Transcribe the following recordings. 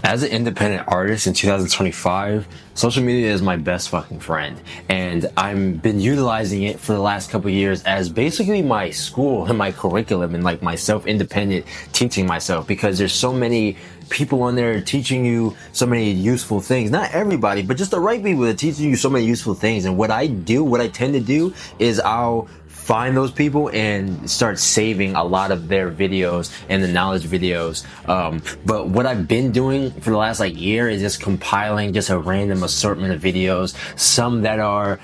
As an independent artist in 2025, social media is my best fucking friend, and I've been utilizing it for the last couple of years as basically my school and my curriculum and like my self-independent teaching myself, because there's so many people on there teaching you so many useful things. Not everybody, but just the right people that are teaching you so many useful things. And what I tend to do is I'll find those people and start saving a lot of their videos and the knowledge videos. But what I've been doing for the last like year is just compiling just a random assortment of videos, some that are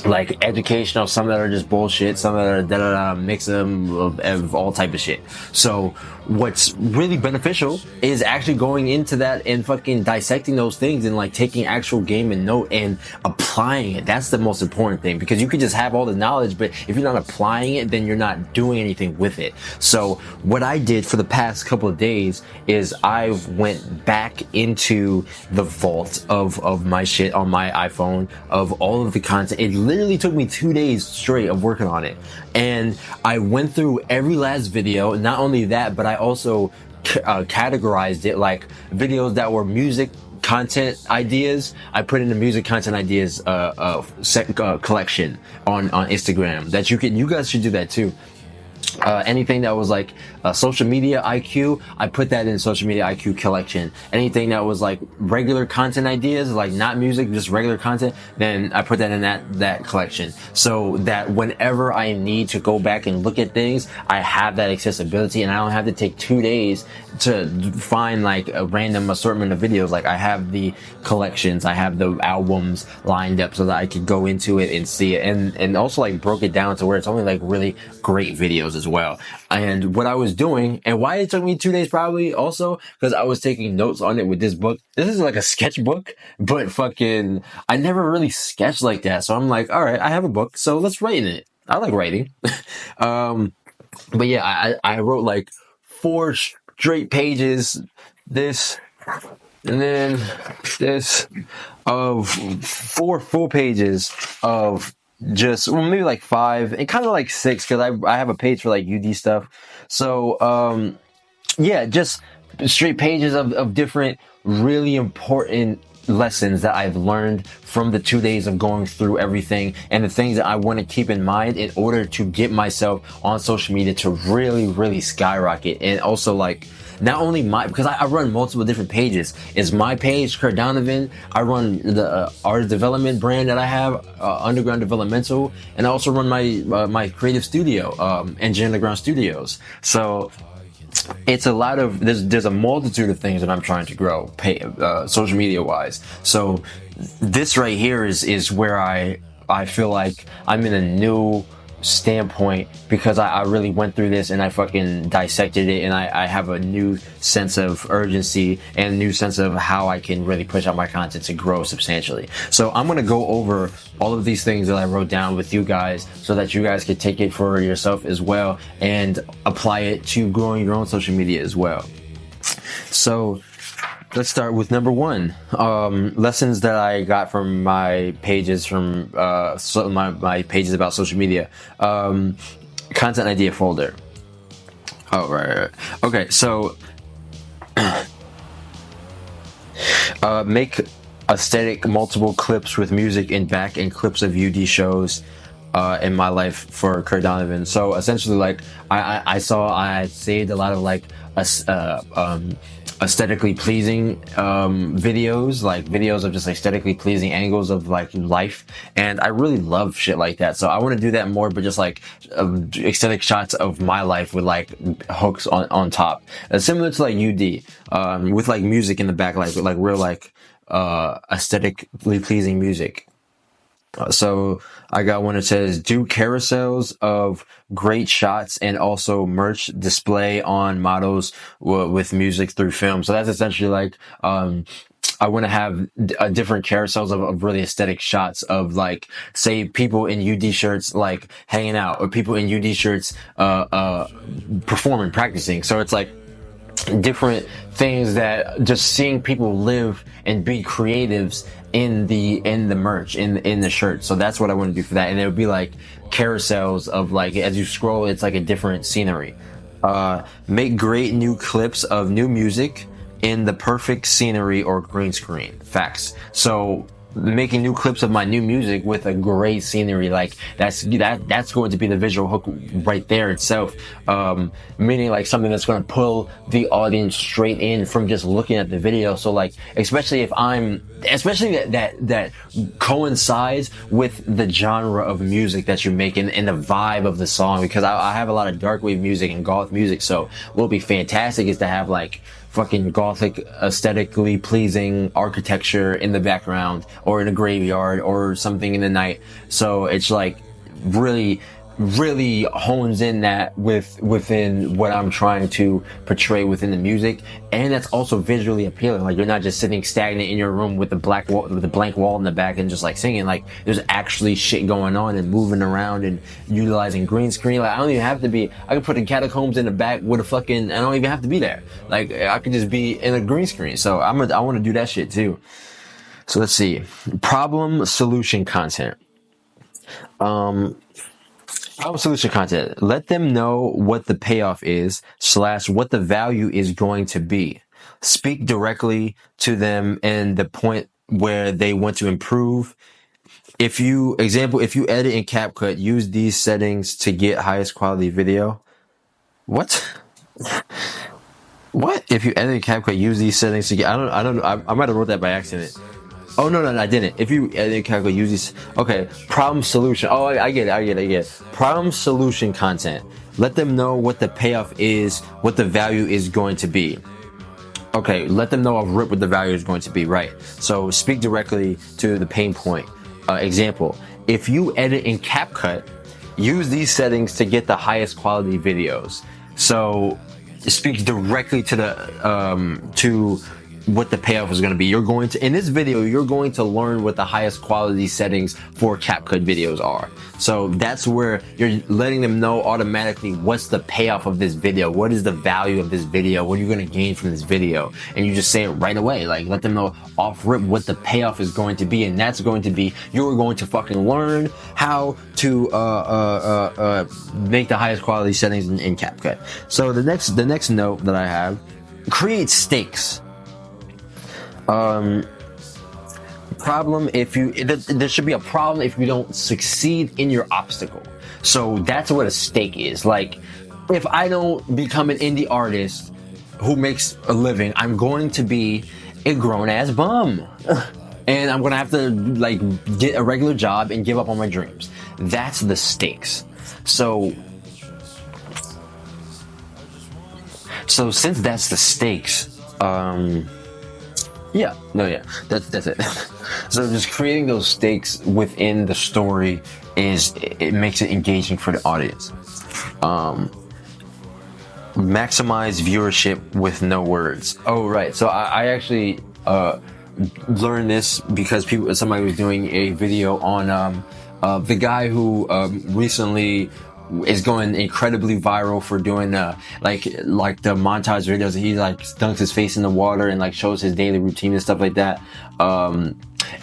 like educational, some that are just bullshit, some that are mix of all type of shit. So what's really beneficial is actually going into that and fucking dissecting those things and like taking actual game and note and applying it. That's the most important thing, because you could just have all the knowledge, but if you're not applying it, then you're not doing anything with it. So what I did for the past couple of days is I went back into the vault of my shit on my iPhone, of all of the content. It literally took me 2 days straight of working on it, and I went through every last video. Not only that, but I also categorized it, like videos that were music content ideas. I put in the music content ideas collection on Instagram. That you guys should do that too. Anything that was like social media IQ, I put that in social media IQ collection. Anything that was like regular content ideas, like not music, just regular content, then I put that in that collection, so that whenever I need to go back and look at things, I have that accessibility and I don't have to take 2 days to find like a random assortment of videos. Like I have the collections, I have the albums lined up so that I could go into it and see it, and also like broke it down to where it's only like really great videos as well. And what I was doing, and why it took me 2 days probably also, because I was taking notes on it with this book. This is like a sketchbook, but fucking I never really sketched like that. So I'm like, all right, I have a book, so let's write in it. I like writing. But yeah, I wrote like 4 straight pages, this, and then this, of 4 full pages of just, well, maybe like 5 and kind of like 6, because I have a page for like UD stuff. So yeah, just straight pages of different really important lessons that I've learned from the 2 days of going through everything, and the things that I want to keep in mind in order to get myself on social media to really skyrocket. And also like, not only because I run multiple different pages. It's my page, Kurt Donovan. I run the art development brand that I have, Underground Developmental, and I also run my creative studio, Engine Underground Studios. So it's a lot of, there's a multitude of things that I'm trying to grow, social media wise. So this right here is where I feel like I'm in a new standpoint, because I really went through this and I fucking dissected it, and I have a new sense of urgency and a new sense of how I can really push out my content to grow substantially. So I'm going to go over all of these things that I wrote down with you guys, so that you guys can take it for yourself as well and apply it to growing your own social media as well. So let's start with number 1. Lessons that I got from my pages, from my pages about social media. Content idea folder. Oh, right. Okay, so make aesthetic multiple clips with music in back and clips of UD shows in my life for Kurt Donovan. So essentially, like I saved a lot of like aesthetically pleasing videos, like videos of just aesthetically pleasing angles of like life, and I really love shit like that. So I want to do that more, but just like aesthetic shots of my life with like hooks on top, similar to like UD, with like music in the back, like real like aesthetically pleasing music. So I got one that says, do carousels of great shots and also merch display on models with music through film. So that's essentially like, I want to have different carousels of really aesthetic shots of like, say, people in UD shirts like hanging out, or people in UD shirts performing, practicing. So it's like different things, that just seeing people live and be creatives in the merch, in the shirt. So that's what I want to do for that. And it would be like carousels of like, as you scroll, it's like a different scenery. Make great new clips of new music in the perfect scenery or green screen. Facts. So making new clips of my new music with a great scenery, like that's going to be the visual hook right there itself. Meaning like something that's going to pull the audience straight in from just looking at the video. So like, especially that coincides with the genre of music that you're making and the vibe of the song, because I have a lot of dark wave music and goth music. So what'll be fantastic is to have like fucking gothic, aesthetically pleasing architecture in the background, or in a graveyard, or something in the night. So it's like really hones in that within what I'm trying to portray within the music, and that's also visually appealing. Like, you're not just sitting stagnant in your room with the blank wall in the back and just like singing. Like, there's actually shit going on and moving around and utilizing green screen. Like, I don't even have to be. I could put the catacombs in the back with a fucking. I don't even have to be there. Like, I could just be in a green screen. So I want to do that shit too. So let's see. Problem solution content. Problem solution content. Let them know what the payoff is / what the value is going to be. Speak directly to them and the point where they want to improve. If you edit in CapCut, use these settings to get highest quality video. What? What? If you edit in CapCut, use these settings to get. I don't know. I might have wrote that by accident. Oh, no, I didn't. If you edit CapCut, use these. Okay, problem solution. Oh, I get it. Problem solution content. Let them know what the payoff is, what the value is going to be. Okay, let them know of rip what the value is going to be, right? So speak directly to the pain point. Example, if you edit in CapCut, use these settings to get the highest quality videos. So speak directly to the, to what the payoff is going to be. You're going to, in this video, you're going to learn what the highest quality settings for CapCut videos are. So that's where you're letting them know automatically what's the payoff of this video. What is the value of this video? What are you going to gain from this video? And you just say it right away. Like, let them know off rip what the payoff is going to be. And that's going to be, you're going to fucking learn how to, make the highest quality settings in CapCut. So the next note that I have, create stakes. Problem if you, there should be a problem if you don't succeed in your obstacle. So that's what a stake is. Like, if I don't become an indie artist who makes a living, I'm going to be a grown ass bum. And I'm going to have to like get a regular job and give up on my dreams. That's the stakes. So since that's the stakes, that's it. So just creating those stakes within the story it makes it engaging for the audience. Maximize viewership with no words. Oh, right. So I actually learned this because somebody was doing a video on the guy who recently is going incredibly viral for doing like the montage videos. He like dunks his face in the water and like shows his daily routine and stuff like that.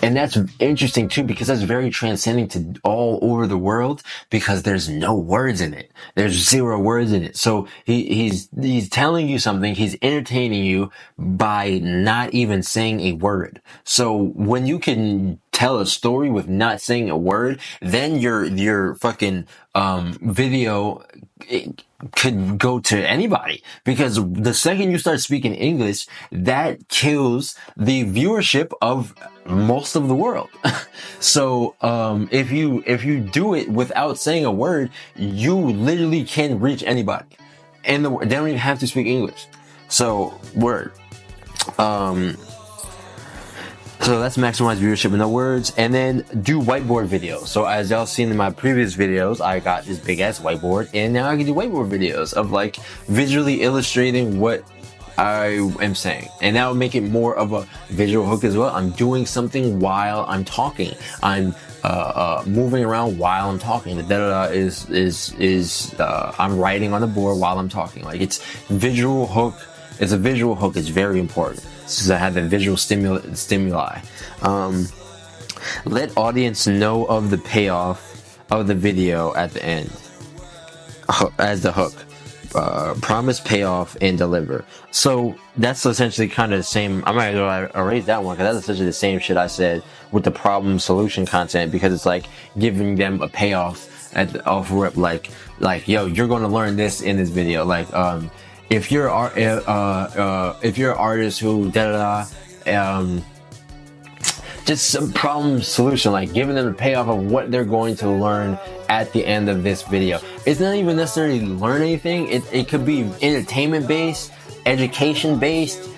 And that's interesting too, because that's very transcending to all over the world, because there's no words in it. There's 0 words in it. So he's telling you something. He's entertaining you by not even saying a word. So when you can tell a story with not saying a word, then your fucking video could go to anybody, because the second you start speaking English, that kills the viewership of most of the world. So if you do it without saying a word, you literally can reach anybody, and they don't even have to speak English. So word. So that's maximize viewership with no words. And then do whiteboard videos. So as y'all seen in my previous videos, I got this big ass whiteboard, and now I can do whiteboard videos of like visually illustrating what I am saying. And that will make it more of a visual hook as well. I'm doing something while I'm talking. I'm moving around while I'm talking. The da-da-da is I'm writing on the board while I'm talking. Like, it's visual hook. It's a visual hook. It's very important. So I have the visual stimuli. Let audience know of the payoff of the video at the end as the hook. promise, payoff, and deliver. So that's essentially kind of the same. I might as well erase that one because that's essentially the same shit I said with the problem solution content, because it's like giving them a payoff at the off rip, like yo, you're going to learn this in this video. Like if you're if you're an artist who just some problem solution, like giving them a payoff of what they're going to learn at the end of this video. It's not even necessarily learn anything. It could be entertainment based, education based.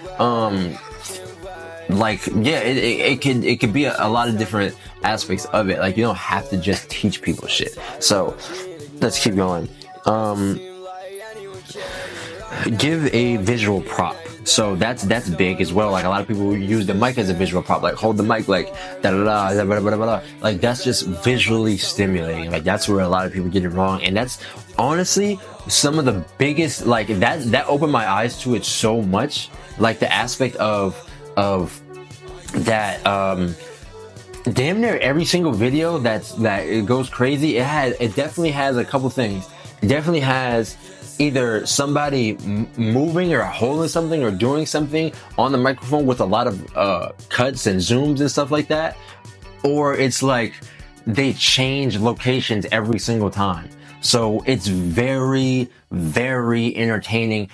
Like, yeah, it could be a lot of different aspects of it. Like, you don't have to just teach people shit. So let's keep going. Give a visual prop. So that's big as well. Like, a lot of people use the mic as a visual prop, like hold the mic, like da da da da da da da. Like, that's just visually stimulating. Like, that's where a lot of people get it wrong, and that's honestly some of the biggest, like, that opened my eyes to it so much. Like, the aspect of that damn near every single video that it goes crazy. It definitely has a couple things. It definitely has either somebody moving or holding something or doing something on the microphone with a lot of cuts and zooms and stuff like that, or it's like they change locations every single time. So it's very, very entertaining.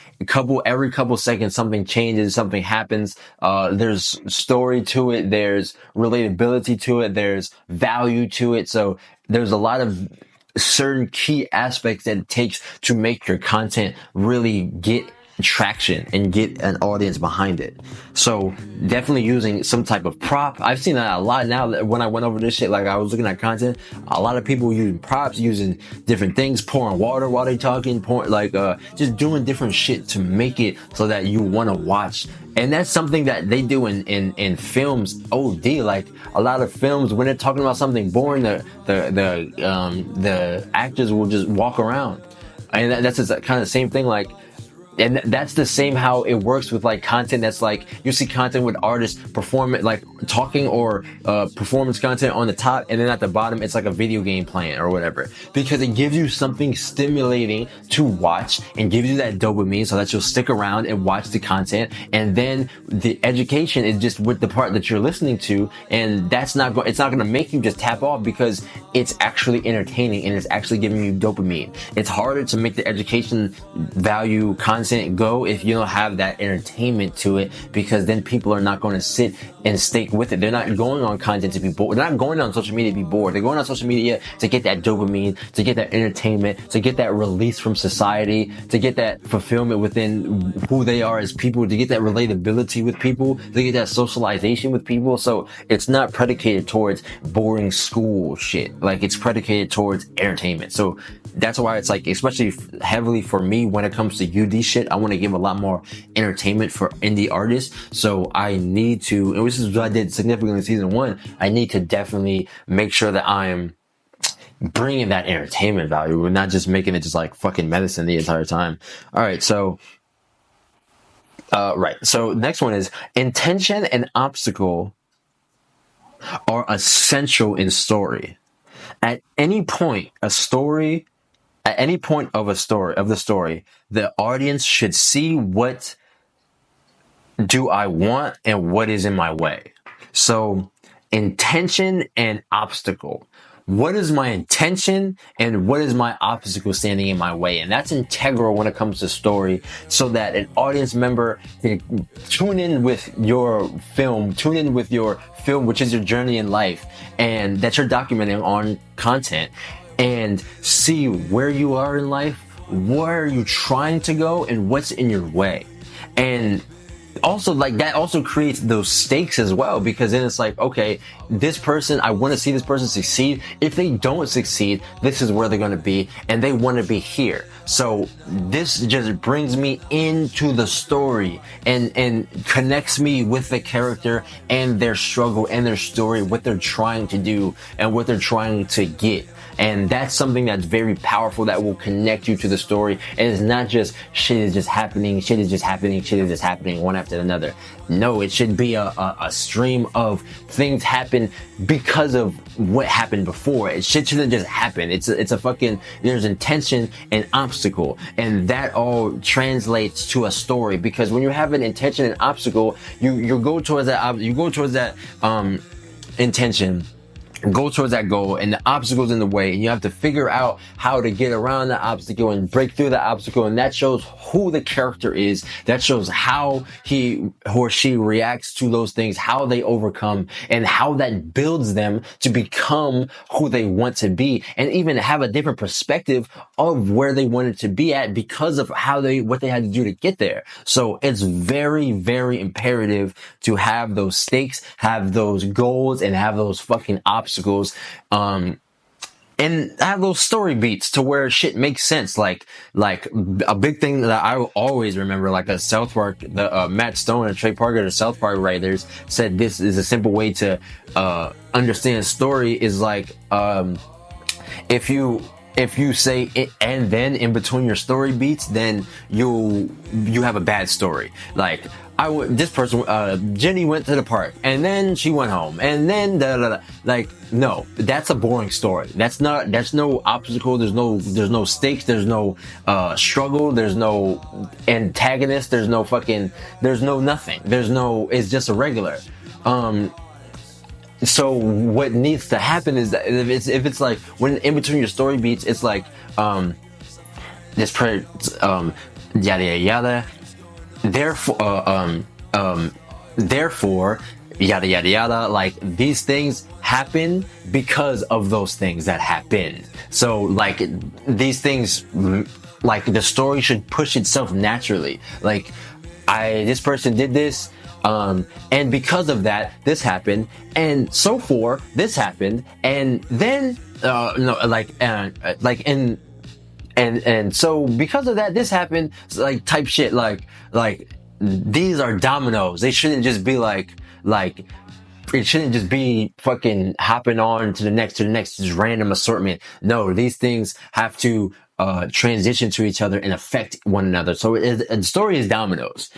Every couple seconds, something changes, something happens. There's story to it. There's relatability to it. There's value to it. So there's a lot of certain key aspects that it takes to make your content really get traction and get an audience behind it. So definitely using some type of prop. I've seen that a lot now. That when I went over this shit, like, I was looking at content, a lot of people using props, using different things, pouring water while they talking, just doing different shit to make it so that you want to watch. And that's something that they do in films. OD, like, a lot of films, when they're talking about something boring, the actors will just walk around. And that's just kind of the same thing. Like, and that's the same how it works with, like, content that's like, you see content with artists performing, like talking or performance content on the top, and then at the bottom it's like a video game playing or whatever, because it gives you something stimulating to watch and gives you that dopamine so that you'll stick around and watch the content. And then the education is just with the part that you're listening to, and it's not going to make you just tap off, because it's actually entertaining and it's actually giving you dopamine. It's harder to make the education value content go if you don't have that entertainment to it, because then people are not going to sit and stake with it. They're not going on content to be bored. They're not going on social media to be bored. They're going on social media to get that dopamine, to get that entertainment, to get that release from society, to get that fulfillment within who they are as people, to get that relatability with people, to get that socialization with people. So it's not predicated towards boring school shit. Like, it's predicated towards entertainment. So that's why it's like, especially heavily for me when it comes to UD shit, I want to give a lot more entertainment for indie artists. So I need to, and this is what I did significantly in season 1, I need to definitely make sure that I'm bringing that entertainment value and not just making it just like fucking medicine the entire time. All right. So, right. So next one is intention and obstacle are essential in story. At any point of the story, the audience should see what do I want and what is in my way. So intention and obstacle. What is my intention and what is my obstacle standing in my way? And that's integral when it comes to story, so that an audience member can tune in with your film, which is your journey in life, and that you're documenting on content, and see where you are in life, where are you trying to go, and what's in your way. And also, like, that also creates those stakes as well, because then it's like, okay, this person, I want to see this person succeed. If they don't succeed, this is where they're going to be, and they want to be here. So this just brings me into the story and connects me with the character and their struggle and their story, what they're trying to do and what they're trying to get. And that's something that's very powerful that will connect you to the story. And it's not just shit is just happening, shit is just happening, shit is just happening one after another. No, it should be a stream of things happen because of what happened before. Shit shouldn't just happen. It's a fucking, there's intention and obstacle, and that all translates to a story. Because when you have an intention and obstacle, you go towards that intention, go towards that goal, and the obstacle's in the way, and you have to figure out how to get around the obstacle and break through the obstacle. And that shows who the character is. That shows how he or she reacts to those things, how they overcome, and how that builds them to become who they want to be, and even have a different perspective of where they wanted to be at because of what they had to do to get there. So it's very, very imperative to have those stakes, have those goals, and have those fucking obstacles, and have those story beats to where shit makes sense. Like a big thing that I will always remember, like a South Park, Matt Stone and Trey Parker, the South Park writers, said this is a simple way to understand a story is like, if you say it and then in between your story beats, then you have a bad story. Like, this person, Jenny went to the park and then she went home and then like, no, that's a boring story. That's no obstacle. There's no stakes. There's no, struggle. There's no antagonist. There's no nothing. It's just a regular. So what needs to happen is that if it's like when in between your story beats, it's like, this yada yada yada. Therefore, yada yada yada, like these things happen because of those things that happen. So like these things, like the story should push itself naturally. Like this person did this, and because of that, this happened, and so forth, this happened, and then and so because of that, this happened, like type shit, like these are dominoes. They shouldn't just be like it shouldn't just be fucking hopping on to the next just random assortment. No, these things have to transition to each other and affect one another. So the story is dominoes.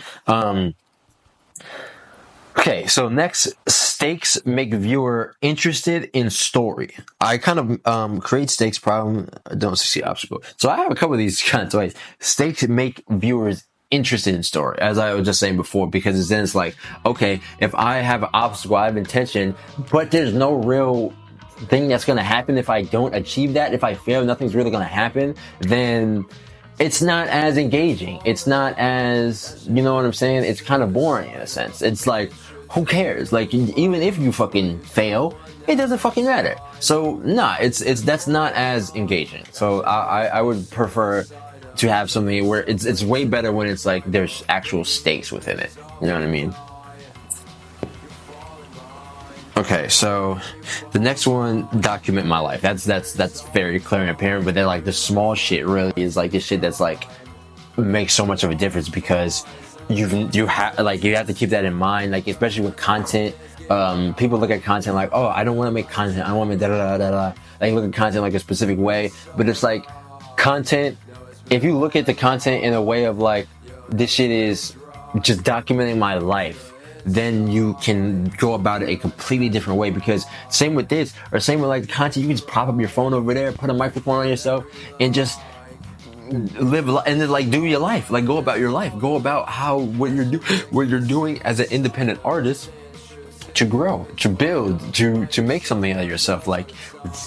Okay, so next, stakes make viewer interested in story. I kind of create stakes, problem, don't succeed, obstacle. So I have a couple of these kind of ways. Stakes make viewers interested in story, as I was just saying before, because then it's like, okay, if I have an obstacle, I have intention, but there's no real thing that's going to happen if I don't achieve that. If I fail, nothing's really going to happen, then it's not as engaging. It's not as, you know what I'm saying? It's kind of boring in a sense. It's like, who cares? Like, even if you fucking fail, it doesn't fucking matter. So, nah, that's not as engaging. So I would prefer to have something where it's way better when it's like there's actual stakes within it. You know what I mean? Okay, so the next one, document my life. That's very clear and apparent, but then like the small shit really is like the shit that's like makes so much of a difference, because you have to keep that in mind, like especially with content. People look at content like, oh, I don't want to make content, I want to make da da da da. Like look at content like a specific way, but it's like content. If you look at the content in a way of like, this shit is just documenting my life, then you can go about it a completely different way. Because same with this, or same with like the content, you can just prop up your phone over there, put a microphone on yourself, and just live and then like do your life, like go about your life, go about what you're doing as an independent artist, to grow, to build, to make something out of yourself. Like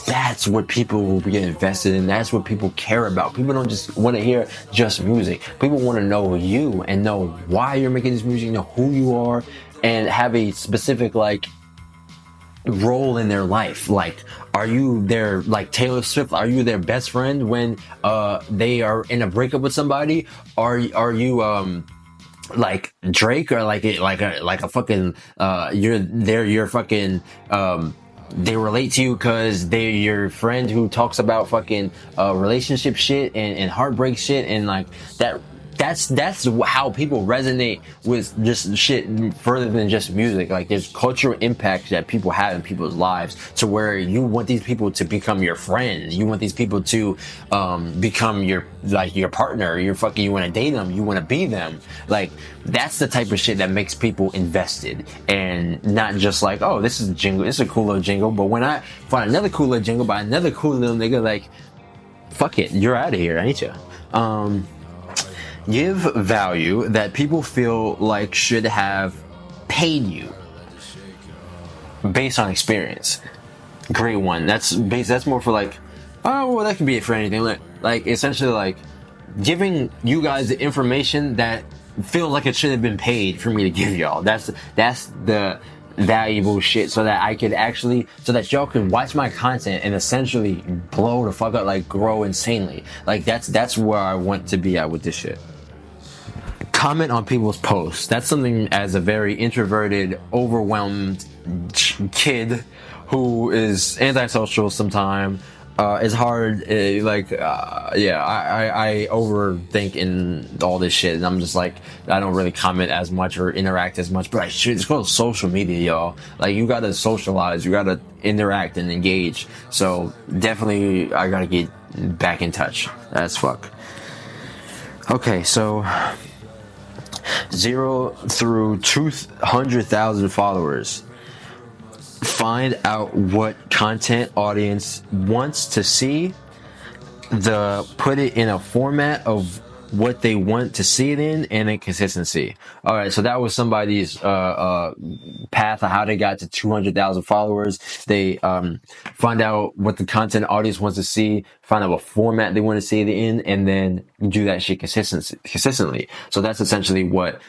that's what people will get invested in. That's what people care about. People don't just want to hear just music. People want to know you and know why you're making this music, know who you are, and have a specific like role in their life. Like, are you their, like Taylor Swift, are you their best friend when they are in a breakup with somebody? Are you like Drake, or like a fucking you're fucking they relate to you because they're your friend who talks about fucking relationship shit and heartbreak shit, and like that that's how people resonate with just shit further than just music. Like there's cultural impacts that people have in people's lives, to where you want these people to become your friends, you want these people to become your partner, you want to date them, you want to be them. Like that's the type of shit that makes people invested, and not just like, oh, this is a jingle, this is a cool little jingle, but when I find another cool little jingle by another cool little nigga, like, fuck it, you're out of here, ain't you? Give value that people feel like should have paid you based on experience. Great one. That's more for like, oh, well, that can be it for anything. Like essentially like giving you guys the information that feels like it should have been paid for me to give y'all. That's the valuable shit, so that y'all can watch my content and essentially blow the fuck up, like grow insanely. Like that's where I want to be at with this shit. Comment on people's posts. That's something, as a very introverted, overwhelmed kid who is antisocial sometimes, it's hard. I overthink in all this shit, and I'm just like, I don't really comment as much or interact as much, but I should. It's called social media, y'all. Like, you gotta socialize, you gotta interact and engage. So definitely I gotta get back in touch. That's fuck. Okay, so 0 through 200,000 followers. Find out what content audience wants to see. Put it in a format of what they want to see it in, and then consistency. All right, so that was somebody's path of how they got to 200,000 followers. They find out what the content audience wants to see, find out what format they want to see it in, and then do that shit consistently. So that's essentially what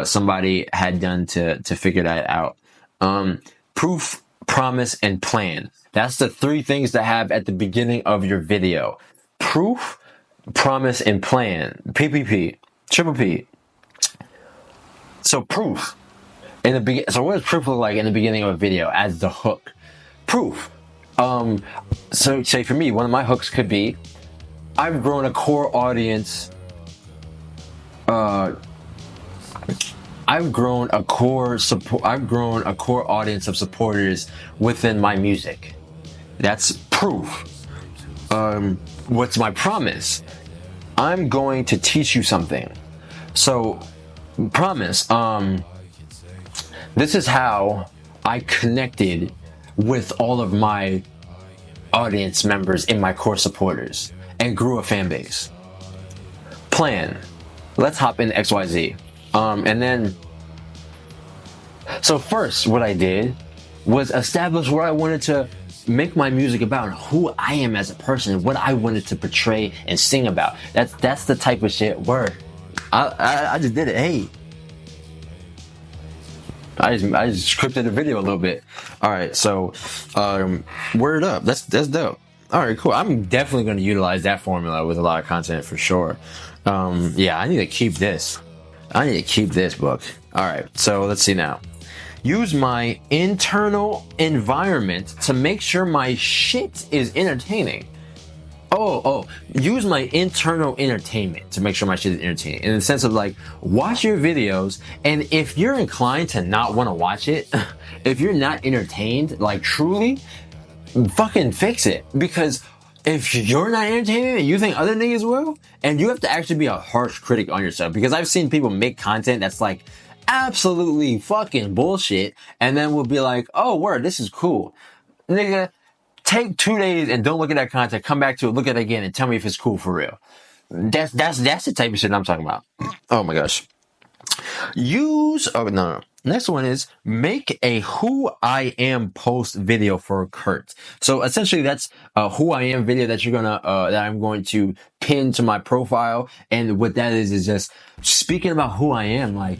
somebody had done to figure that out. Proof, promise, and plan. That's the three things to have at the beginning of your video. Proof, promise, and plan. PPP. Triple P. So proof. So what does proof look like in the beginning of a video as the hook? Proof. So say for me, one of my hooks could be, I've grown a core audience. I've grown a core audience of supporters within my music. That's proof. What's my promise? I'm going to teach you something. So, promise. This is how I connected with all of my audience members and my core supporters and grew a fan base. Plan. Let's hop into XYZ. And then, so first what I did was establish where I wanted to make my music about, and who I am as a person, what I wanted to portray and sing about. That's the type of shit. Word. I just did it. Hey. I just scripted a video a little bit. All right, so word up. That's dope. All right, cool. I'm definitely going to utilize that formula with a lot of content for sure. Yeah, I need to keep this. Book. All right, so let's see now. Use my internal environment to make sure my shit is entertaining. Use my internal entertainment to make sure my shit is entertaining. In the sense of like, watch your videos, and if you're inclined to not want to watch it, if you're not entertained, like truly, fucking fix it. Because if you're not entertaining and you think other niggas will, and you have to actually be a harsh critic on yourself, because I've seen people make content that's like absolutely fucking bullshit, and then we'll be like, oh, word, this is cool. Nigga, take 2 days and don't look at that content, come back to it, look at it again, and tell me if it's cool for real. That's the type of shit I'm talking about. Oh my gosh. Next one is make a who I am post video for Kurt. So essentially that's a who I am video that that I'm going to pin to my profile. And what that is just speaking about who I am, like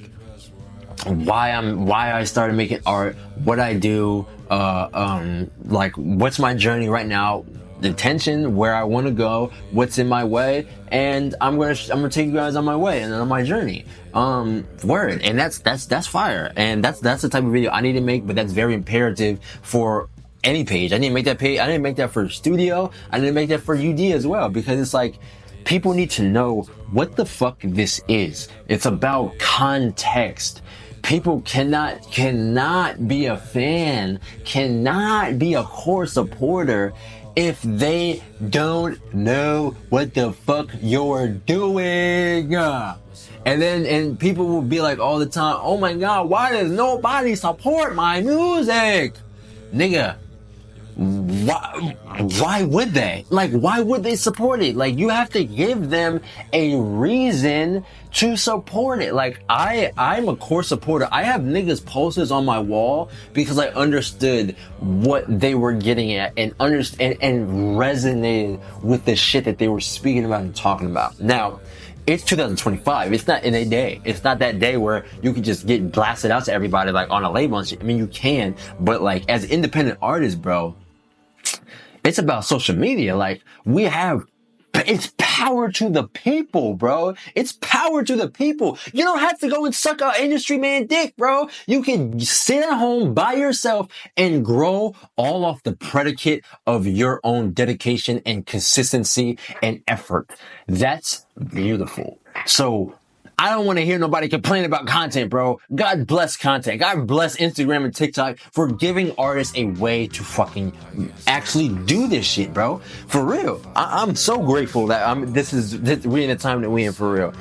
why I started making art, what I do, like what's my journey right now, the intention, where I want to go, what's in my way, and I'm gonna take you guys on my way and on my journey. Word, and that's fire, and that's the type of video I need to make, but that's very imperative for any page. I didn't make that page. I didn't make that for studio. I didn't make that for UD as well, because it's like People need to know what the fuck this is. It's about context. People cannot be a fan, cannot be a core supporter if they don't know what the fuck you're doing. And people will be like all the time, oh my god, why does nobody support my music? Nigga, why would they? Like, why would they support it? Like, you have to give them a reason to support it. Like, I'm a core supporter. I have niggas posters on my wall because I understood what they were getting at and resonated with the shit that they were speaking about and talking about. Now, it's 2025. It's not in a day. It's not that day where you can just get blasted out to everybody like on a label and shit. I mean, you can, but like as independent artists, bro, it's about social media. Like, it's power to the people, bro. It's power to the people. You don't have to go and suck an industry man dick, bro. You can sit at home by yourself and grow all off the predicate of your own dedication and consistency and effort. That's beautiful. So I don't want to hear nobody complain about content, bro. God bless content. God bless Instagram and TikTok for giving artists a way to fucking actually do this shit, bro. For real. I'm so grateful that we're in the time that we in, for real.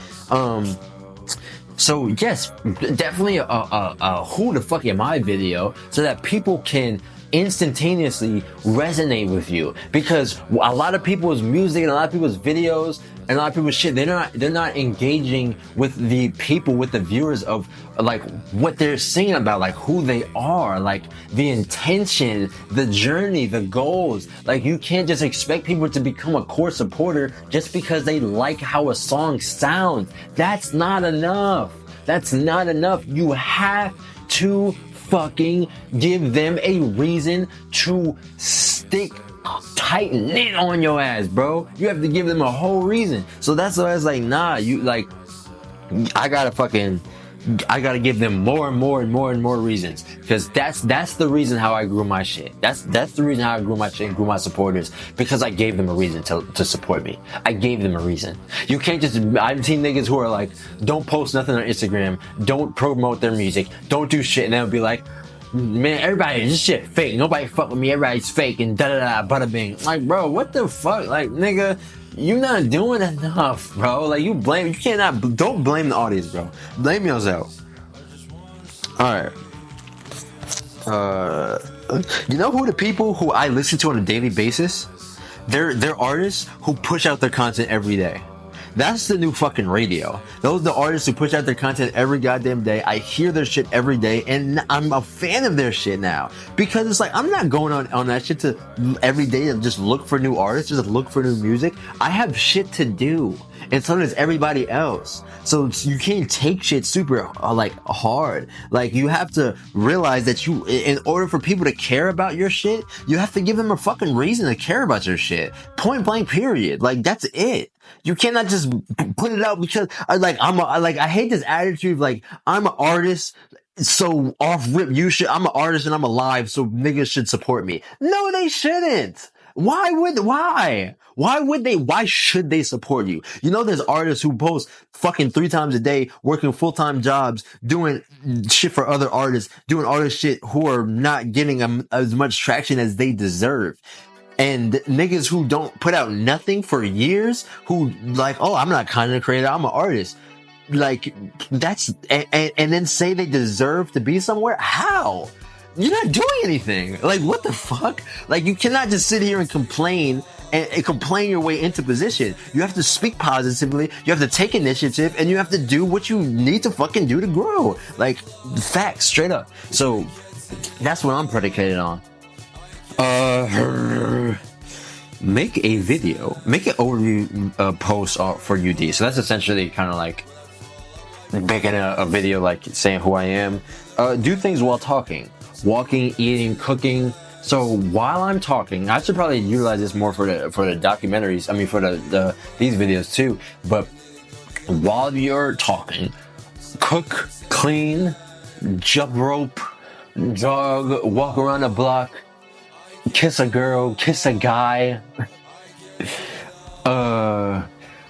So yes, definitely a who the fuck am I video so that people can instantaneously resonate with you, because a lot of people's music and a lot of people's videos and a lot of people's shit, they're not engaging with the people, with the viewers of like what they're singing about, like who they are, like the intention, the journey, the goals. Like, you can't just expect people to become a core supporter just because they like how a song sounds. That's not enough. That's not enough. You have to fucking give them a reason to stick tighten it on your ass, bro. You have to give them a whole reason. So that's why I was like, nah, I gotta give them more and more reasons, because that's the reason how I grew my shit. That's the reason how I grew my shit and grew my supporters, because I gave them a reason to support me. I gave them a reason. You can't just, I've seen niggas who are like, don't post nothing on Instagram, don't promote their music, don't do shit, and they'll be like, man, everybody, this shit fake, nobody fuck with me, everybody's fake, and da-da-da, bada bing. Like, bro, what the fuck? Like, nigga, you're not doing enough, bro. Like, don't blame the audience, bro. Blame yourself. Alright. You know who the people who I listen to on a daily basis? They're artists who push out their content every day. That's the new fucking radio. Those are the artists who push out their content every goddamn day. I hear their shit every day, and I'm a fan of their shit now. Because it's like, I'm not going on that shit to every day to just look for new artists, just look for new music. I have shit to do. And so does everybody else. So you can't take shit super hard. Like, you have to realize that in order for people to care about your shit, you have to give them a fucking reason to care about your shit. Point blank, period. Like, that's it. You cannot just put it out because I hate this attitude of like, I'm an artist, so off rip, I'm an artist and I'm alive, so niggas should support me. No, they shouldn't. Why should they support you? You know, there's artists who post fucking 3 times a day, working full-time jobs, doing shit for other artists, doing artist shit who are not getting as much traction as they deserve. And niggas who don't put out nothing for years, who like, oh, I'm not a content creator, I'm an artist. Like, and then say they deserve to be somewhere? How? You're not doing anything. Like, what the fuck? Like, you cannot just sit here and complain and complain your way into position. You have to speak positively, you have to take initiative, and you have to do what you need to fucking do to grow. Like, facts, straight up. So, that's what I'm predicated on. Make a video, make an overview post for UD. So that's essentially kind of like making a video, like saying who I am. Do things while talking, walking, eating, cooking. So while I'm talking, I should probably utilize this more for the documentaries. I mean, for these videos too. But while you're talking, cook, clean, jump rope, jog, walk around the block, kiss a girl, kiss a guy,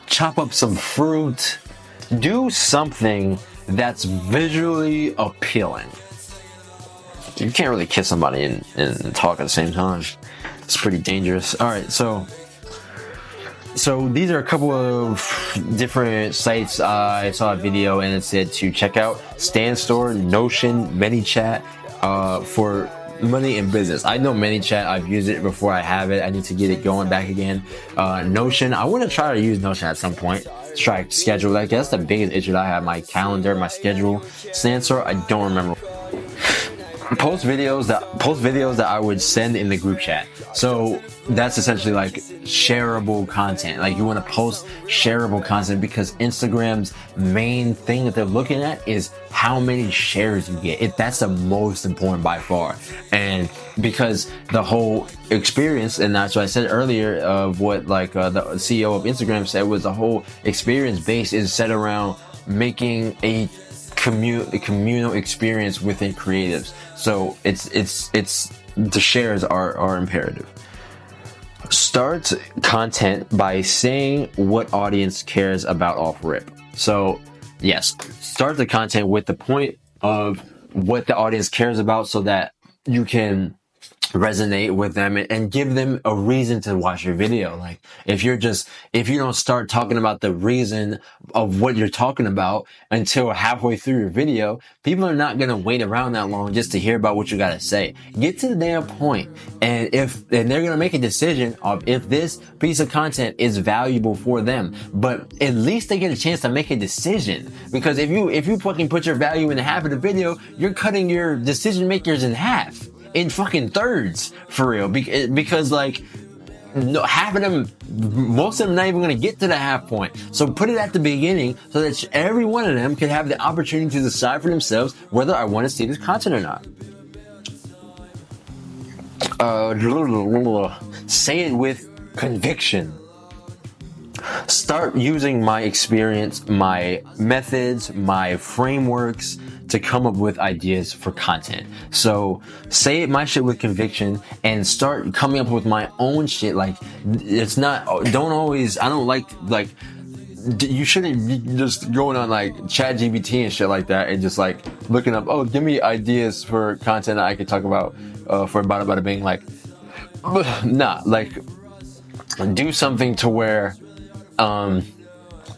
chop up some fruit, do something that's visually appealing. You can't really kiss somebody and talk at the same time. It's pretty dangerous. All right, so these are a couple of different sites. I saw a video and it said to check out StanStore, Notion, ManyChat for money in business. I know ManyChat. I've used it before. I have it. I need to get it going back again. Notion. I want to try to use Notion at some point. Try to schedule. Like that's the biggest issue that I have. My calendar, my schedule. StanStore. I don't remember. Post videos that I would send in the group chat. So that's essentially like shareable content. Like you want to post shareable content because Instagram's main thing that they're looking at is how many shares you get. That's the most important by far. And because the whole experience, and that's what I said earlier of what like the CEO of Instagram said, was the whole experience base is set around making a communal experience within creatives. So it's the shares are imperative. Start content by saying what audience cares about off rip. So yes, start the content with the point of what the audience cares about so that you can resonate with them and give them a reason to watch your video. Like if you don't start talking about the reason of what you're talking about until halfway through your video, people are not going to wait around that long just to hear about what you got to say. Get to the damn point. And they're going to make a decision of if this piece of content is valuable for them, but at least they get a chance to make a decision. Because if you fucking put your value in half of the video, you're cutting your decision makers in half. In fucking thirds, for real, because like half of them, most of them not even going to get to the half point. So put it at the beginning so that every one of them can have the opportunity to decide for themselves whether I want to see this content or not. Say it with conviction. Start using my experience, my methods, my frameworks to come up with ideas for content. So say my shit with conviction and start coming up with my own shit. Like it's not, I don't like, you shouldn't be just going on like ChatGPT and shit like that and just like looking up, oh, give me ideas for content that I could talk about for bada bing. Like, nah, like do something to where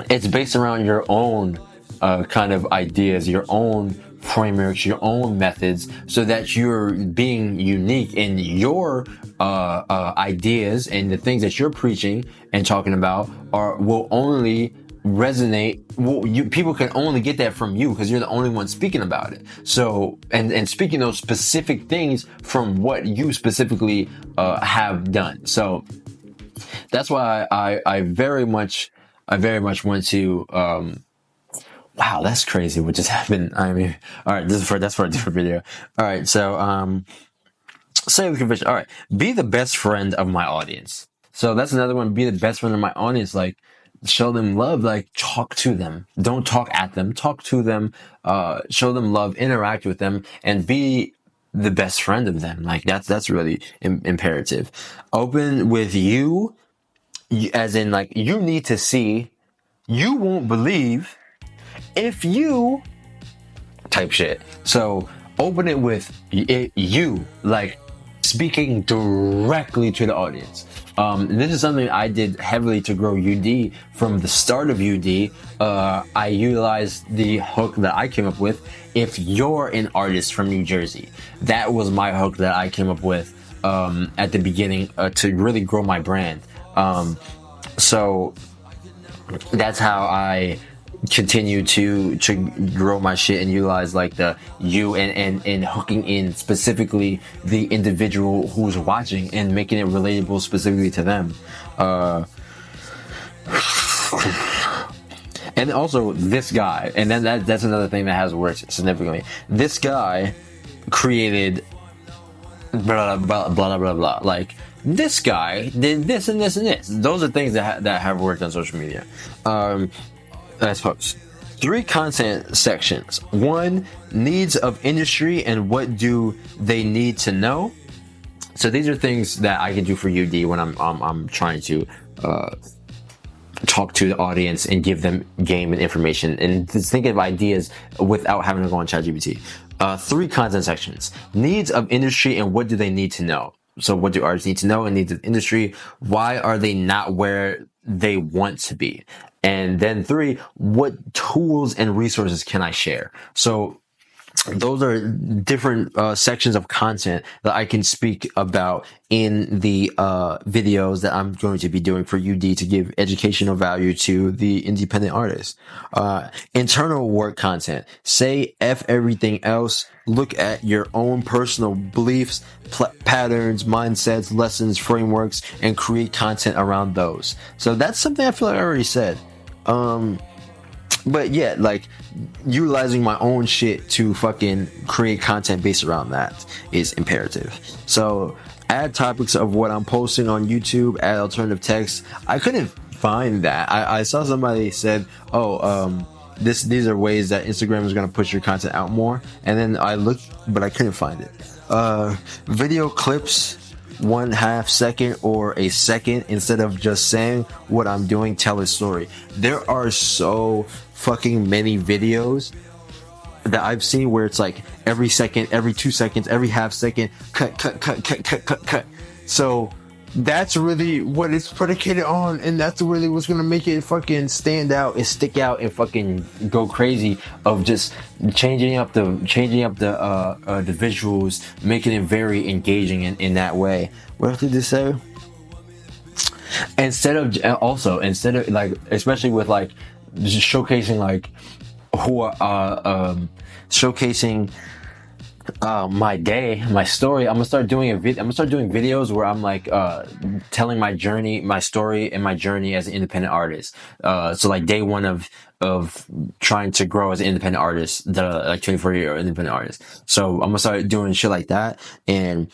it's based around your own kind of ideas, your own frameworks, your own methods, so that you're being unique in your ideas, and the things that you're preaching and talking about will only resonate. People can only get that from you because you're the only one speaking about it. So and speaking those specific things from what you specifically have done. So that's why I very much want to. Wow, that's crazy what just happened. I mean, all right, that's for a different video. All right, so say with conviction. All right, be the best friend of my audience. So that's another one. Be the best friend of my audience. Like show them love. Like talk to them. Don't talk at them. Talk to them. Show them love. Interact with them, and be the best friend of them. Like that's really imperative. Open with you, as in like you need to see. You won't believe if you type shit. So open it with you, like speaking directly to the audience. This is something I did heavily to grow UD. From the start of UD, I utilized the hook that I came up with. If you're an artist from New Jersey, that was my hook that I came up with at the beginning to really grow my brand. So that's how I continue to grow my shit and utilize like the you and hooking in specifically the individual who's watching and making it relatable specifically to them. And also this guy, and then that's another thing that has worked significantly. This guy created blah blah blah blah blah. Like this guy did this and this and this. Those are things that have worked on social media. I suppose 3 content sections. 1, needs of industry and what do they need to know. So these are things that I can do for UD when I'm trying to talk to the audience and give them game and information, and just think of ideas without having to go on ChatGPT. 3 content sections: needs of industry and what do they need to know. So what do artists need to know and needs of industry? Why are they not where they want to be? And then 3, what tools and resources can I share? So those are different sections of content that I can speak about in the videos that I'm going to be doing for UD to give educational value to the independent artists. Internal work content: say F everything else, look at your own personal beliefs, patterns, mindsets, lessons, frameworks, and create content around those. So that's something I feel like I already said. But yeah, like utilizing my own shit to fucking create content based around that is imperative. So add topics of what I'm posting on YouTube, add alternative text. I couldn't find that. I saw somebody said, these are ways that Instagram is going to push your content out more. And then I looked, but I couldn't find it. Video clips, 1/2 second or a second, instead of just saying what I'm doing, tell a story. There are so fucking many videos that I've seen where it's like every second, every 2 seconds, every half second, cut. So that's really what it's predicated on, and that's really what's gonna make it fucking stand out and stick out and fucking go crazy, of just changing up the visuals, making it very engaging in that way. What else did this say? Instead of like, especially with like just showcasing like showcasing my day, my story. I'm gonna start doing videos where I'm like telling my journey, my story, and my journey as an independent artist. So like day one of trying to grow as an independent artist, the like 24-year independent artist. So I'm gonna start doing shit like that, and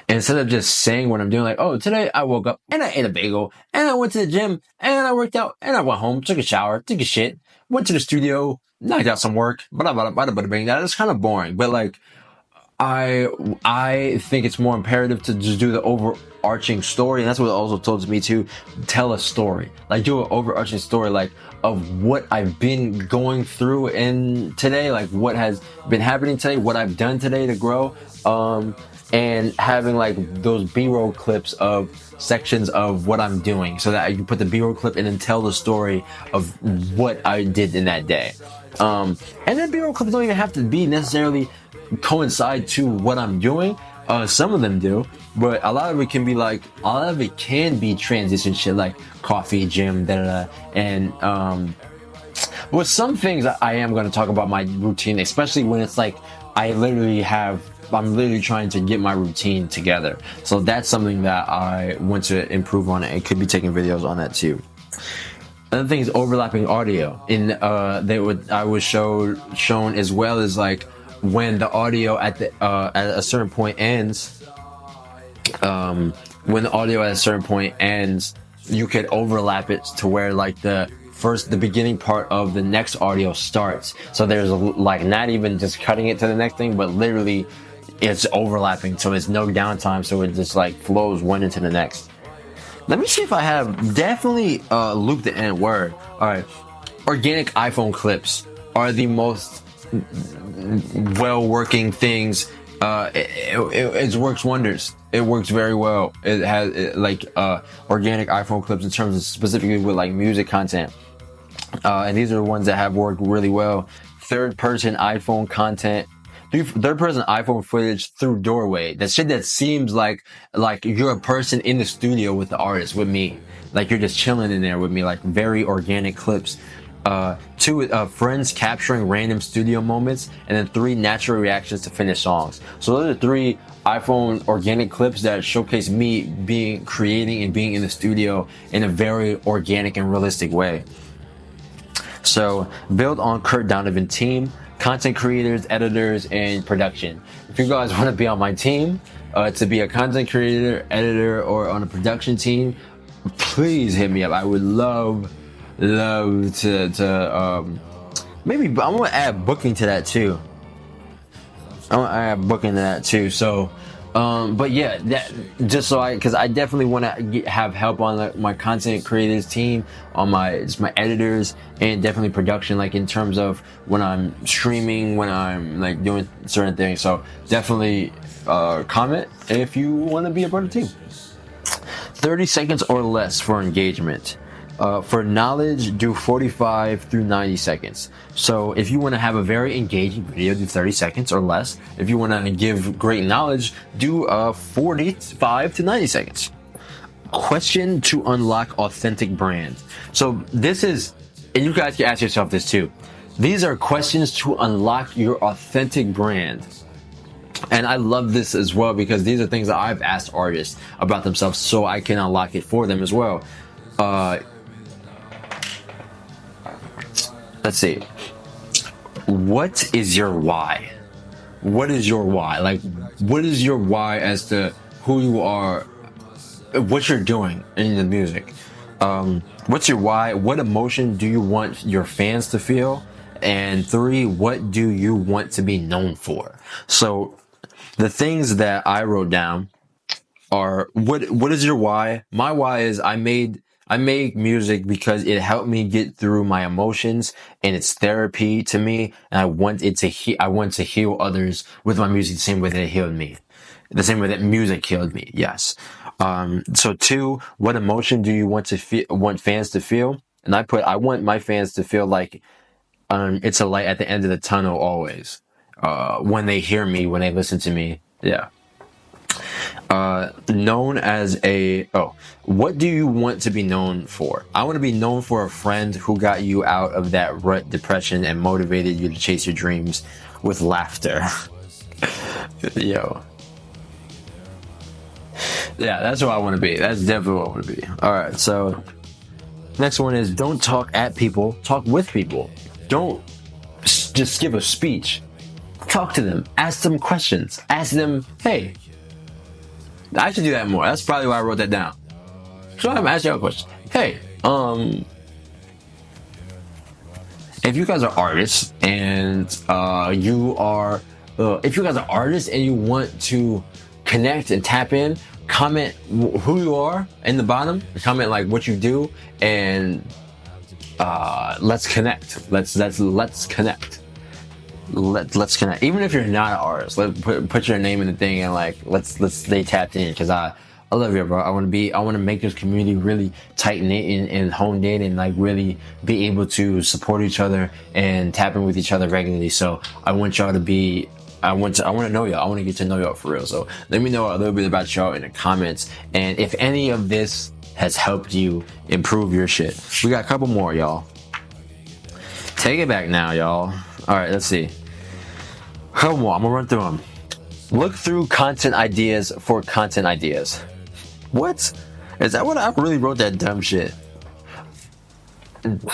instead of just saying what I'm doing, like, oh, today I woke up and I ate a bagel and I went to the gym and I worked out and I went home, took a shower, took a shit, went to the studio, knocked out some work, that is kind of boring. But like, I think it's more imperative to just do the overarching story, and that's what it also told me to tell a story. Like, do an overarching story, like, of what I've been going through in today, like what has been happening today, what I've done today to grow, and having like those B-roll clips of sections of what I'm doing, so that I can put the B-roll clip and then tell the story of what I did in that day. And then B-roll clips don't even have to be necessarily coincide to what I'm doing. Some of them do, but a lot of it can be transition shit, like coffee, gym, and with some things I am going to talk about my routine, especially when it's like I'm literally trying to get my routine together. So that's something that I want to improve on, and could be taking videos on that too. Another thing is overlapping audio. I was shown as well as like when the audio at a certain point ends. When the audio at a certain point ends, you could overlap it to where like the beginning part of the next audio starts. So there's like not even just cutting it to the next thing, but literally it's overlapping, so it's no downtime, so it just like flows one into the next. Let me see if I have definitely looped the end word. All right, organic iPhone clips are the most well working things. It works wonders. It works very well. It has organic iPhone clips in terms of specifically with like music content, and these are the ones that have worked really well. Third person iPhone content. Third-person iPhone footage through Doorway. That shit that seems like you're a person in the studio with the artist, with me. Like you're just chilling in there with me, like very organic clips. 2, friends capturing random studio moments. And then 3, natural reactions to finished songs. So those are 3 iPhone organic clips that showcase me creating and being in the studio in a very organic and realistic way. So build on Kurt Donovan team. Content creators, editors, and production. If you guys want to be on my team, to be a content creator, editor, or on a production team, please hit me up. I would love to maybe I'm gonna add booking to that too. So But yeah, that just so because I definitely want to have help on my content creators team, on my editors, and definitely production, like in terms of when I'm streaming, when I'm like doing certain things. So definitely comment if you want to be a part of the team. 30 seconds or less for engagement. For knowledge, do 45 through 90 seconds. So if you want to have a very engaging video, do 30 seconds or less. If you want to give great knowledge, do 45 to 90 seconds. Question to unlock authentic brand. So this is, and you guys can ask yourself this too. These are questions to unlock your authentic brand. And I love this as well because these are things that I've asked artists about themselves so I can unlock it for them as well. Let's see. What is your why? What is your why? Like, what is your why as to who you are, what you're doing in the music? What's your why? What emotion do you want your fans to feel? And 3, what do you want to be known for? So the things that I wrote down are what is your why? My why is I make music because it helped me get through my emotions and it's therapy to me. And I want to heal others with my music the same way that it healed me. The same way that music healed me. Yes. So 2, what emotion do you want fans to feel? And I want my fans to feel like, it's a light at the end of the tunnel always. When they hear me, when they listen to me. Yeah. Known as what do you want to be known for? I want to be known for a friend who got you out of that rut depression and motivated you to chase your dreams with laughter. Yo. Yeah, that's what I want to be. That's definitely what I want to be. Alright, so next one is don't talk at people, talk with people. Don't just give a speech. Talk to them. Ask them questions. Ask them, hey, I should do that more. That's probably why I wrote that down. So I'm asking you a question. Hey, if you guys are artists and if you guys are artists and you want to connect and tap in, comment who you are in the bottom. Comment like what you do, and let's connect. Let's connect. Let's connect. Even if you're not an artist, put your name in the thing and like let's stay tapped in, because I love you, bro. I want to make this community really tight knit and honed in, and like really be able to support each other and tap in with each other regularly. So I want y'all to be. I want to know y'all. I want to get to know y'all for real. So let me know a little bit about y'all in the comments, and if any of this has helped you improve your shit. We got a couple more, y'all. Take it back now, y'all. All right, let's see. Couple more. I'm gonna run through them. Look through content ideas for content ideas. What? Is that what I really wrote that dumb shit?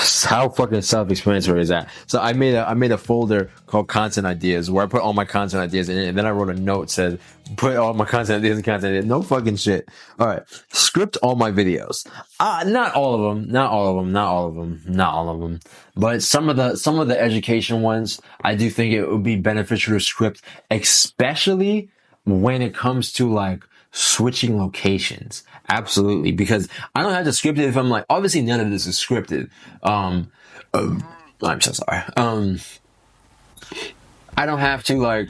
How fucking self-explanatory is that? So I made a folder called content ideas where I put all my content ideas in it, and then I wrote a note said put all my content ideas in content ideas. No fucking shit. All right, script all my videos. Not all of them. But some of the education ones, I do think it would be beneficial to script, especially when it comes to like switching locations. Absolutely, because I don't have to script it if I'm like, obviously none of this is scripted. I'm so sorry. I don't have to like,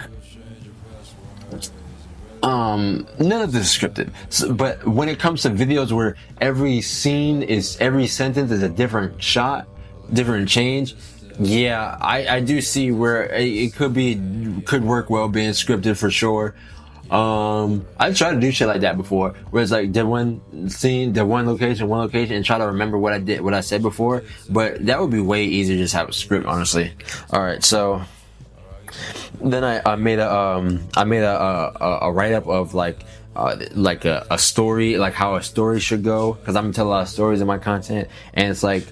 none of this is scripted. So, but when it comes to videos where every sentence is a different shot, different change, yeah, I do see where it could work well being scripted for sure. I've tried to do shit like that before, where it's like one location, and try to remember what I said before, but that would be way easier just have a script, honestly. Alright, so then I made a write-up of like a story, like how a story should go, because I'm gonna tell a lot of stories in my content, and it's like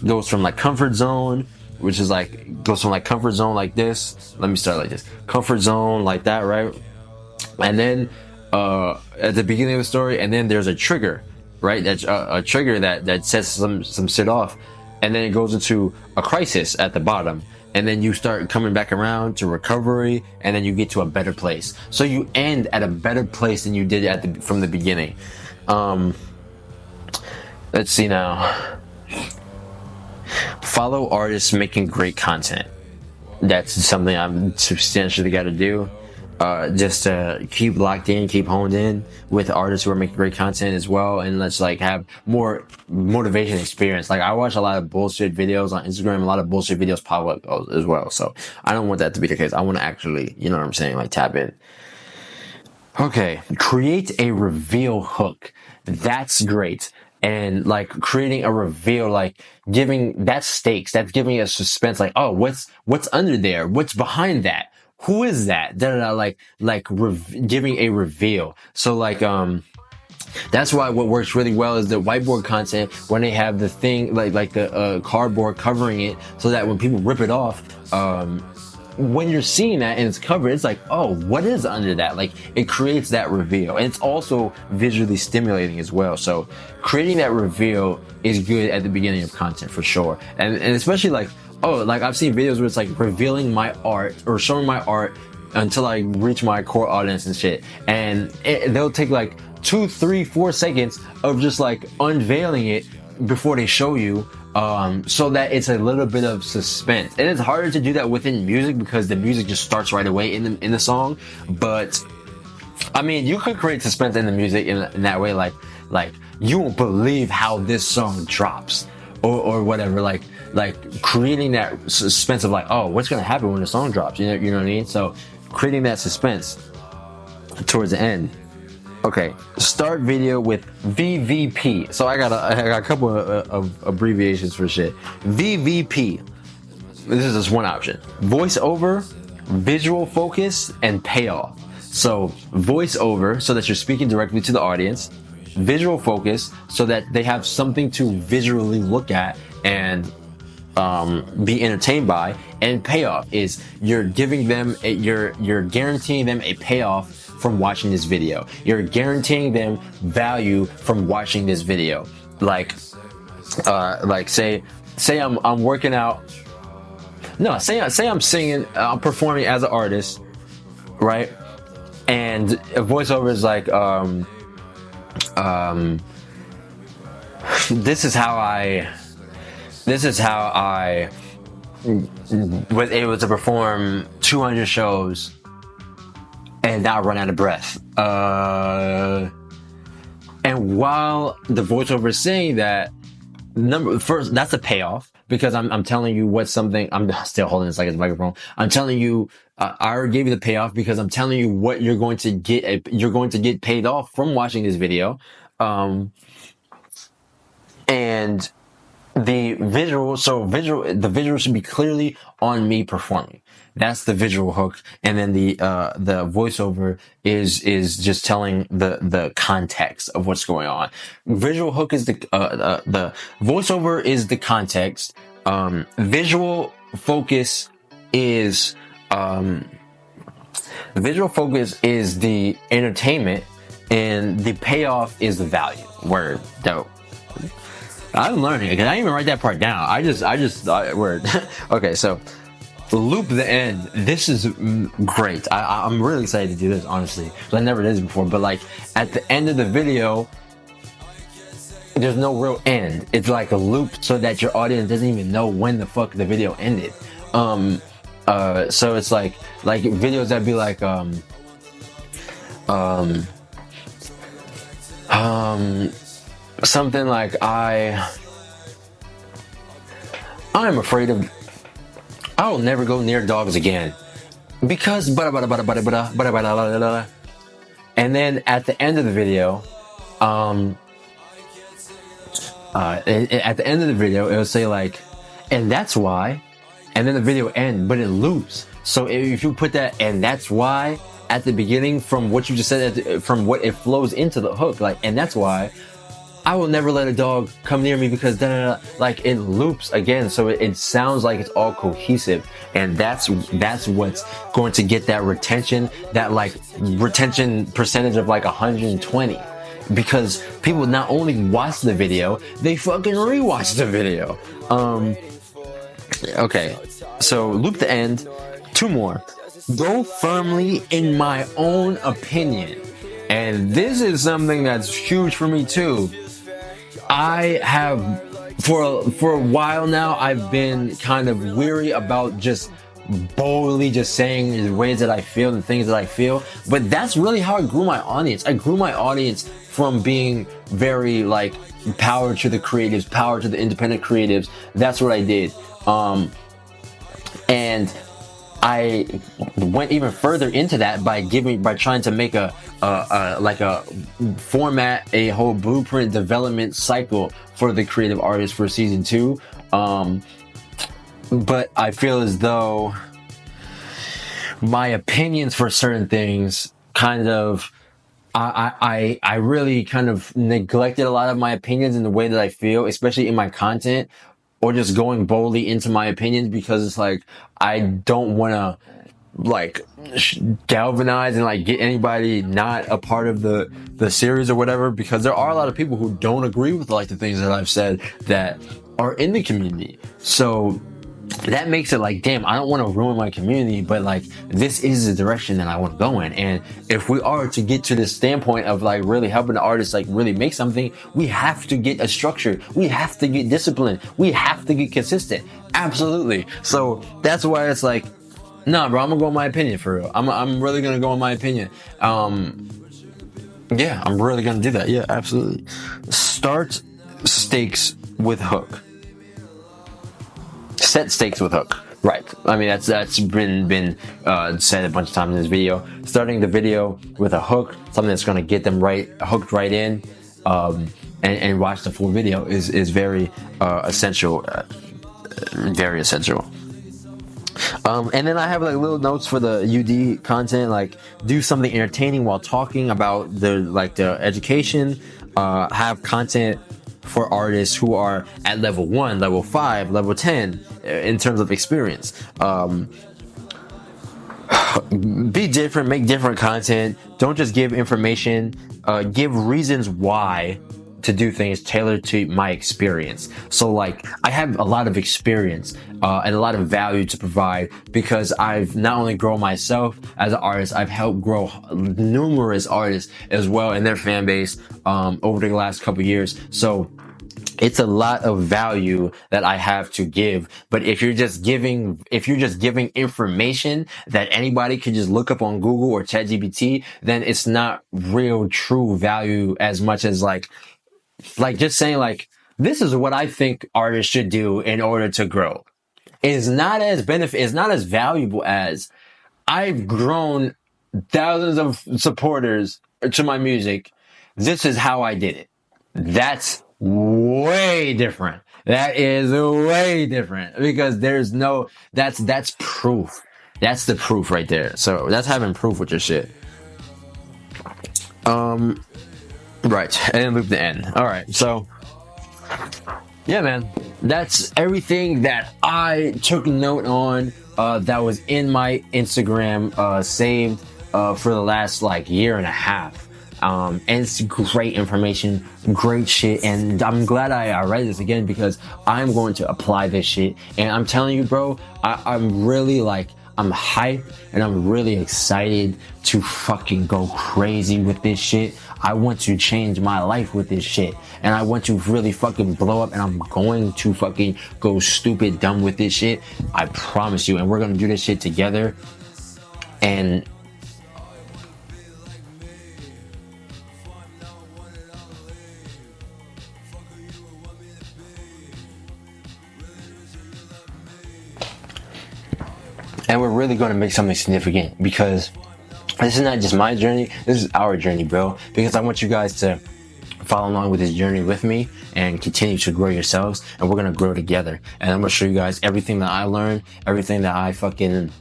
goes from like comfort zone, which is like goes from like comfort zone like this. Let me start like this. Comfort zone like that, right? And then at the beginning of the story, and then there's a trigger, right? That's a trigger that sets some shit off, and then it goes into a crisis at the bottom, and then you start coming back around to recovery, and then you get to a better place. So you end at a better place than you did from the beginning. Let's see now. Follow artists making great content. That's something I'm substantially got to do. Just to keep locked in, keep honed in with artists who are making great content as well, and let's like have more motivation experience. Like I watch a lot of bullshit videos on Instagram, a lot of bullshit videos pop up as well. So I don't want that to be the case. I want to actually, you know what I'm saying, like tap in. Okay, create a reveal hook. That's great. And like creating a reveal, like giving that stakes, that's giving a suspense, like, oh, what's under there? What's behind that? Who is that? Giving a reveal. So like, that's why what works really well is the whiteboard content when they have the thing, like the cardboard covering it, so that when people rip it off, when you're seeing that and it's covered, it's like, oh, what is under that? Like it creates that reveal, and it's also visually stimulating as well. So creating that reveal is good at the beginning of content for sure. And especially like, oh, like I've seen videos where it's like revealing my art or showing my art until I reach my core audience and shit. And they'll take like 2, 3, 4 seconds of just like unveiling it before they show you, so that it's a little bit of suspense. And it's harder to do that within music because the music just starts right away in the song. But I mean, you could create suspense in the music in that way, like you won't believe how this song drops, or whatever. Like creating that suspense of like, oh, what's gonna happen when the song drops? You know what I mean? So creating that suspense towards the end. Okay, start video with VVP. So I got a couple of abbreviations for shit. VVP. This is just one option. Voiceover, visual focus, and payoff. So voiceover, so that you're speaking directly to the audience. Visual focus, so that they have something to visually look at and be entertained by. And payoff is you're giving them you're guaranteeing them a payoff from watching this video. You're guaranteeing them value from watching this video. Like say I'm working out. No, say I'm singing, I'm performing as an artist, right? And a voiceover is like, this is how I was able to perform 200 shows and not run out of breath. And while the voiceover is saying that, first, that's a payoff, because I'm telling you what something, I'm still holding this like it's a microphone. I'm telling you, I already gave you the payoff because I'm telling you what you're going to get. You're going to get paid off from watching this video. And the visual should be clearly on me performing. That's the visual hook. And then the voiceover is just telling the context of what's going on. Visual hook is the voiceover is the context. Visual focus is the entertainment, and the payoff is the value. Word. Dope. I'm learning because I didn't even write that part down. I just word. Okay, so loop the end. This is great. I'm really excited to do this, honestly, because I never did this before. But like at the end of the video, there's no real end. It's like a loop, so that your audience doesn't even know when the fuck the video ended. So it's like videos that be like something like I'm afraid of. I'll never go near dogs again because and then at the end of the video, it will say like, and that's why, and then the video ends, but it loops. So if you put that and that's why at the beginning from what you just said, from what it flows into the hook, like, and that's why I will never let a dog come near me because like it loops again, so it sounds like it's all cohesive, and that's what's going to get that retention percentage of like 120, because people not only watch the video, they fucking rewatch the video. Okay, so loop the end. Two more. Go firmly in my own opinion. And this is something that's huge for me too. I have for a while now I've been kind of weary about just boldly just saying the ways that I feel, the things that I feel. But that's really how I grew my audience. I grew my audience from being very like power to the creatives, power to the independent creatives. That's what I did. And I went even further into that by trying to make a format, a whole blueprint development cycle for the creative artist for season 2. But I feel as though my opinions for certain things kind of, I really kind of neglected a lot of my opinions in the way that I feel, especially in my content, or just going boldly into my opinions, because it's like, I don't want to like galvanize and like get anybody not a part of the series or whatever, because there are a lot of people who don't agree with like the things that I've said that are in the community. So that makes it like, damn, I don't want to ruin my community, but like, this is the direction that I want to go in. And if we are to get to this standpoint of like really helping the artists like really make something, we have to get a structure. We have to get disciplined. We have to get consistent. Absolutely. So that's why it's like, nah, bro, I'm gonna go with my opinion for real. I'm really gonna go with my opinion. Yeah, I'm really gonna do that. Yeah, absolutely. Start stakes with hook. Set stakes with hook. Right. I mean, that's been said a bunch of times in this video. Starting the video with a hook, something that's going to get them hooked right in, and watch the full video is very essential. Very essential. And then I have like little notes for the UD content, like do something entertaining while talking about the education. Have content for artists who are at level 1, level 5, level 10 in terms of experience. Be different, make different content. Don't just give information, give reasons why to do things tailored to my experience. So like, I have a lot of experience and a lot of value to provide, because I've not only grown myself as an artist, I've helped grow numerous artists as well in their fan base over the last couple of years. So it's a lot of value that I have to give. But if you're just giving information that anybody can just look up on Google or ChatGPT, then it's not real true value as much as like just saying like, this is what I think artists should do in order to grow. Is not as valuable as I've grown thousands of supporters to my music. This is how I did it. That's way different. That is way different, because that's proof. That's the proof right there. So that's having proof with your shit. Right. And then loop the end. All right. So yeah, man, that's everything that I took note on, that was in my Instagram, saved, for the last like year and a half. And it's great information, great shit. And I'm glad I read this again, because I'm going to apply this shit. And I'm telling you, bro, I'm really like, I'm hyped and I'm really excited to fucking go crazy with this shit. I want to change my life with this shit, and I want to really fucking blow up, and I'm going to fucking go stupid dumb with this shit. I promise you. And we're gonna do this shit together. And we're really going to make something significant, because this is not just my journey, this is our journey, bro. Because I want you guys to follow along with this journey with me and continue to grow yourselves, and we're going to grow together. And I'm going to show you guys everything that I learned, everything that I fucking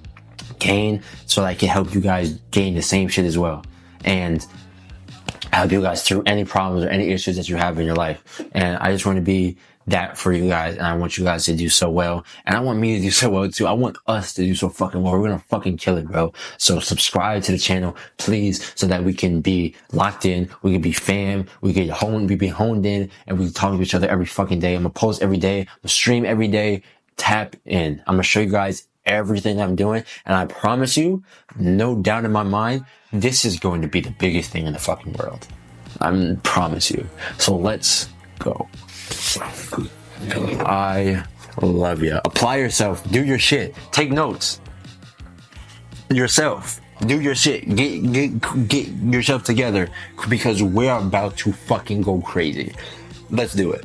gain, so that I can help you guys gain the same shit as well. And help you guys through any problems or any issues that you have in your life. And I just want to be that for you guys, and I want you guys to do so well, and I want me to do so well too. I want us to do so fucking well. We're gonna fucking kill it, bro. So subscribe to the channel, please, so that we can be locked in, we can be fam, we be honed in, and we can talk to each other every fucking day. I'm gonna post every day, I'm gonna stream every day, tap in. I'm gonna show you guys everything I'm doing, and I promise you, no doubt in my mind, this is going to be the biggest thing in the fucking world. I promise you. So let's go. I love you. Apply yourself. Do your shit. Take notes. Yourself. Do your shit. Get yourself together, because we're about to fucking go crazy. Let's do it.